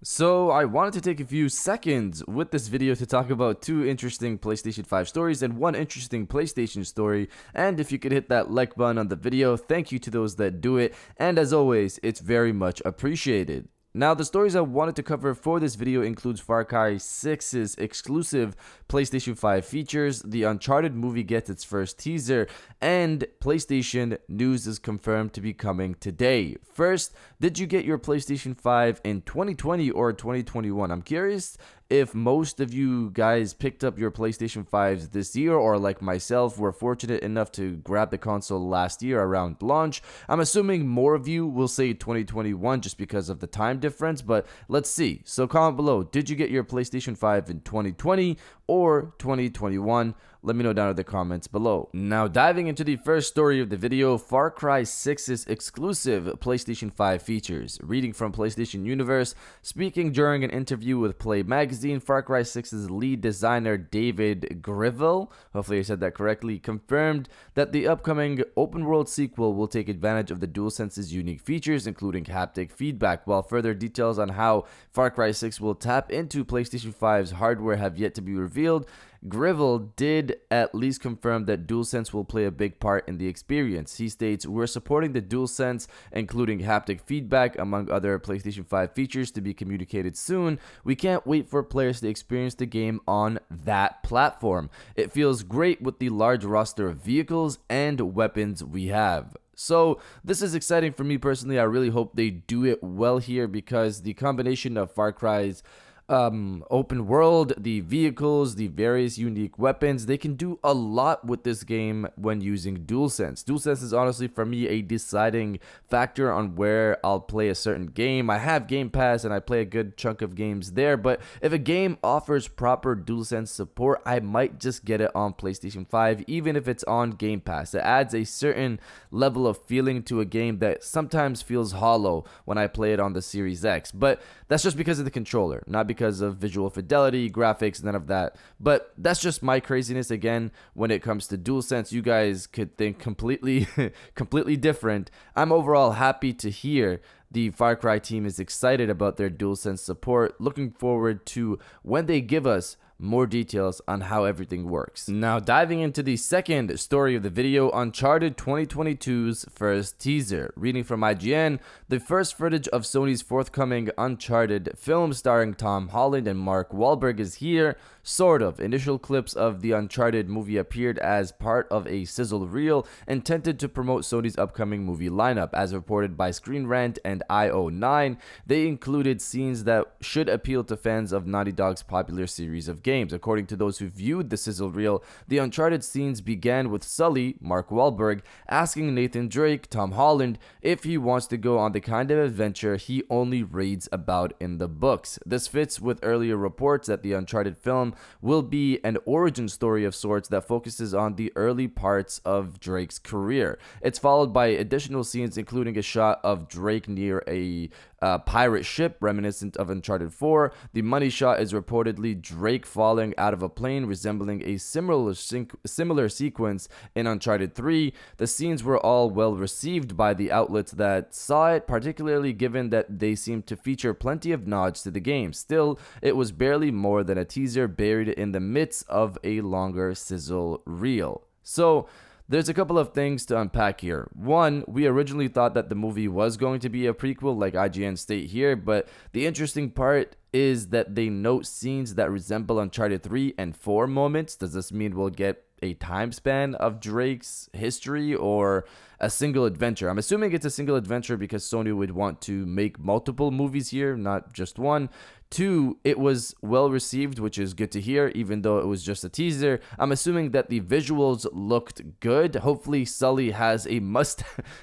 So I wanted to take a few seconds with this video to talk about two interesting PlayStation 5 stories and one interesting PlayStation story. And if you could hit that like button on the video, thank you to those that do it. And as always, it's very much appreciated. Now, the stories I wanted to cover for this video includes Far Cry 6's exclusive PlayStation 5 features, the Uncharted movie gets its first teaser, and PlayStation news is confirmed to be coming today. First, did you get your PlayStation 5 in 2020 or 2021? I'm curious if most of you guys picked up your PlayStation 5s this year, or like myself, were fortunate enough to grab the console last year around launch. I'm assuming more of you will say 2021 just because of the time difference, but let's see. So comment below, did you get your PlayStation 5 in 2020 or 2021? Let me know down in the comments below. Now, diving into the first story of the video, Far Cry 6's exclusive PlayStation 5 features. Reading from PlayStation Universe, speaking during an interview with Play Magazine, Far Cry 6's lead designer David Grivell, hopefully I said that correctly, confirmed that the upcoming open-world sequel will take advantage of the DualSense's unique features, including haptic feedback, while further details on how Far Cry 6 will tap into PlayStation 5's hardware have yet to be revealed. Grivell did at least confirm that DualSense will play a big part in the experience. He states, "We're supporting the DualSense, including haptic feedback, among other PlayStation 5 features to be communicated soon. We can't wait for players to experience the game on that platform. It feels great with the large roster of vehicles and weapons we have." So this is exciting for me personally. I really hope they do it well here, because the combination of Far Cry's open world, the vehicles, the various unique weapons, they can do a lot with this game when using DualSense. DualSense is honestly for me a deciding factor on where I'll play a certain game. I have Game Pass and I play a good chunk of games there, but if a game offers proper DualSense support, I might just get it on PlayStation 5, even if it's on Game Pass. It adds a certain level of feeling to a game that sometimes feels hollow when I play it on the Series X, but that's just because of the controller, not because of visual fidelity, graphics, none of that. But that's just my craziness. Again, when it comes to DualSense, you guys could think completely completely different. I'm overall happy to hear the Far Cry team is excited about their DualSense support. Looking forward to when they give us more details on how everything works. Now, diving into the second story of the video, Uncharted 2022's first teaser. Reading from IGN, the first footage of Sony's forthcoming Uncharted film starring Tom Holland and Mark Wahlberg is here. Sort of. Initial clips of the Uncharted movie appeared as part of a sizzle reel intended to promote Sony's upcoming movie lineup. As reported by Screen Rant and IO9, they included scenes that should appeal to fans of Naughty Dog's popular series of games. According to those who viewed the sizzle reel, the Uncharted scenes began with Sully, Mark Wahlberg, asking Nathan Drake, Tom Holland, if he wants to go on the kind of adventure he only reads about in the books. This fits with earlier reports that the Uncharted film will be an origin story of sorts that focuses on the early parts of Drake's career. It's followed by additional scenes, including a shot of Drake near a pirate ship reminiscent of Uncharted 4. The money shot is reportedly Drake falling out of a plane, resembling a similar sequence in Uncharted 3. The scenes were all well received by the outlets that saw it, particularly given that they seemed to feature plenty of nods to the game. Still, it was barely more than a teaser buried in the midst of a longer sizzle reel. So, there's a couple of things to unpack here. One, we originally thought that the movie was going to be a prequel, like IGN state here, but the interesting part is that they note scenes that resemble Uncharted 3 and 4 moments. Does this mean we'll get a time span of Drake's history or a single adventure? I'm assuming it's a single adventure because Sony would want to make multiple movies here, not just one. Two, it was well received, which is good to hear, even though it was just a teaser. I'm assuming that the visuals looked good. Hopefully, Sully has a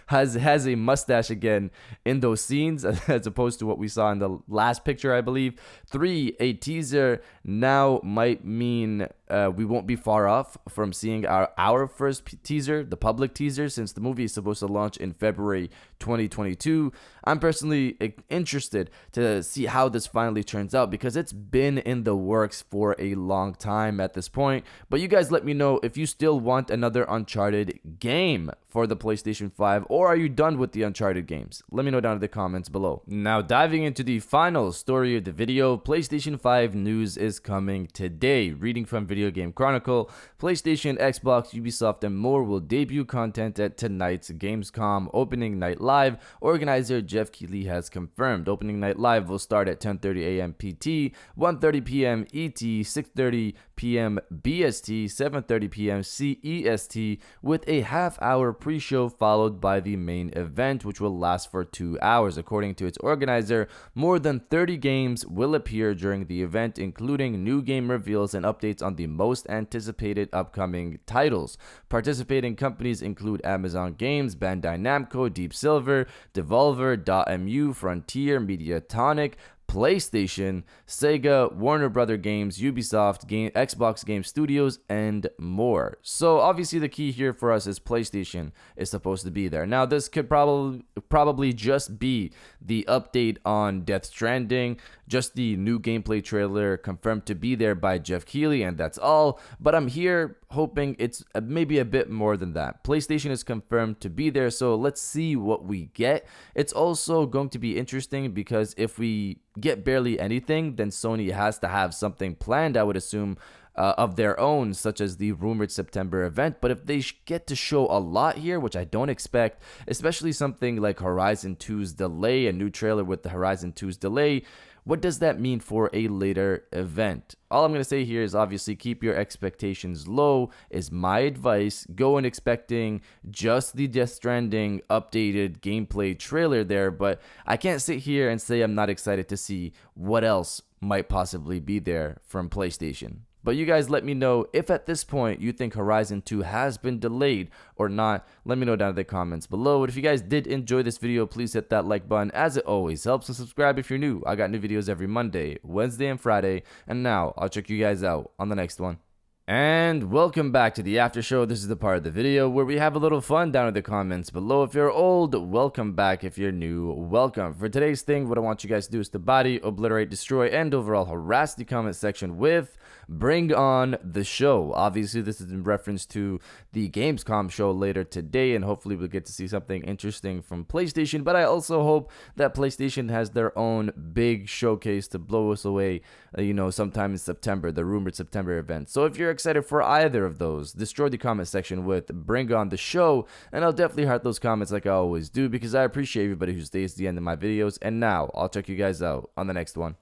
has a mustache again in those scenes, as opposed to what we saw in the last picture, I believe. Three, a teaser now might mean we won't be far off from seeing our first teaser, the public teaser, since the movie is supposed to launch in February 2022. I'm personally interested to see how this finally turns out, because it's been in the works for a long time at this point. But you guys let me know if you still want another Uncharted game for the PlayStation 5, or are you done with the Uncharted games? Let me know down in the comments below. Now, diving into the final story of the video, PlayStation 5 news is coming today. Reading from Video Game Chronicle, PlayStation, Xbox, Ubisoft, and more will debut content at tonight's Gamescom Opening Night Live. Organizer Jeff Keighley has confirmed. Opening Night Live will start at 10:30 a.m. PT, 1:30 p.m. ET, 6:30 p.m. BST, 7:30 p.m. CEST, with a half-hour pre-show followed by the main event, which will last for 2 hours. According to its organizer, more than 30 games will appear during the event, including new game reveals and updates on the most anticipated upcoming titles. Participating companies include Amazon Games, Bandai Namco, Deep Silver, Devolver, .mu, Frontier, Mediatonic, PlayStation, Sega, Warner Brother Games, Ubisoft, Xbox Game Studios, and more. So obviously the key here for us is PlayStation is supposed to be there. Now this could probably just be the update on Death Stranding, just the new gameplay trailer confirmed to be there by Jeff Keighley, and that's all. But I'm here hoping it's maybe a bit more than that. PlayStation is confirmed to be there, so let's see what we get. It's also going to be interesting because if we get barely anything, then Sony has to have something planned, I would assume, of their own, such as the rumored September event. But if they get to show a lot here, which I don't expect, especially something like Horizon 2's delay, a new trailer with the Horizon 2's delay, what does that mean for a later event? All I'm going to say here is obviously keep your expectations low is my advice. Go in expecting just the Death Stranding updated gameplay trailer there, but I can't sit here and say I'm not excited to see what else might possibly be there from PlayStation. But you guys let me know if at this point you think Horizon 2 has been delayed or not. Let me know down in the comments below. And if you guys did enjoy this video, please hit that like button as it always helps. And subscribe if you're new. I got new videos every Monday, Wednesday, and Friday. And now I'll check you guys out on the next one. And welcome back to the after show. This is the part of the video where we have a little fun down in the comments below. If you're old, welcome back. If you're new, welcome. For today's thing, what I want you guys to do is to body, obliterate, destroy, and overall harass the comment section with "Bring on the show." Obviously, this is in reference to the Gamescom show later today, and hopefully we'll get to see something interesting from PlayStation. But I also hope that PlayStation has their own big showcase to blow us away, sometime in September, the rumored September event. So if you're excited for either of those, destroy the comment section with "Bring on the show," and I'll definitely heart those comments like I always do because I appreciate everybody who stays to the end of my videos. And now I'll check you guys out on the next one.